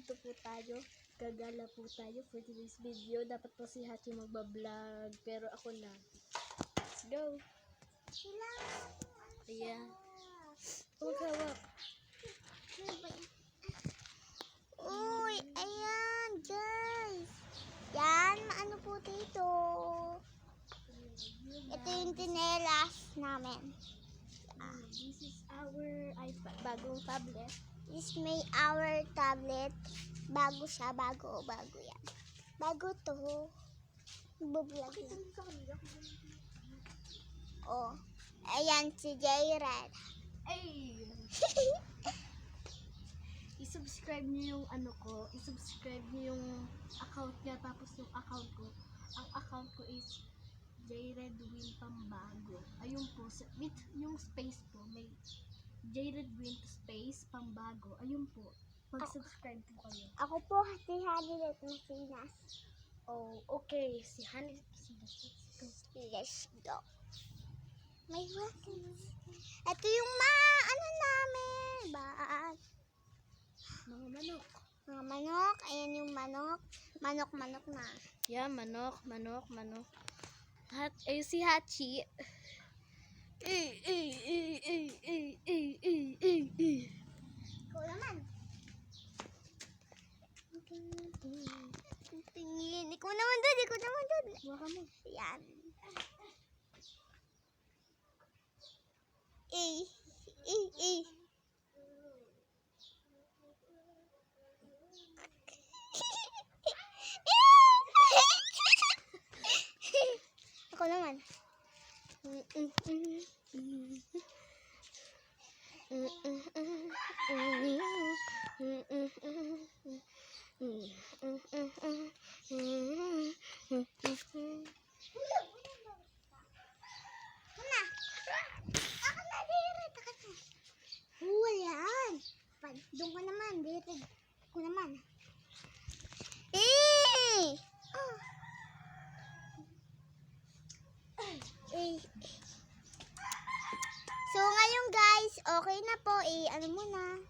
nandito po tayo. Gagala po tayo for today's video. Dapat po si Hachi magbablog, pero ako na. Let's go! Ayan. Huwag hawak. Uy, ayan, guys. Yan, ano po dito? Ito yung tinelas namin. This is our iPad, bagong tablet. This may our tablet. Bago siya, bago yan. Bago to. Bublog yan. Oh, ayan si J-Red. Ay! I-subscribe niyo yung ano ko. I-subscribe niyo yung account niya. Tapos yung account ko. Ang account ko is J-Red Win Pambago. Ayun po. With yung space po. May J-Red Win space Pambago. Ayun po. Mag-subscribe po kayo. Ako po si Hanilet Masinas. Oh, okay. Si Honey. Let's go. May weapons. Ito yung ano namin. Mga manok. Mga manok. Ayan yung manok. Manok na. Yeah, manok. Si Hachi. Ikaw naman. Tingin. Ikaw naman doon. Baka mo. Yan. Ako naman. Yan. Doon ka naman. Dito. Ako naman. So ngayon guys, okay na po. Ano mo na.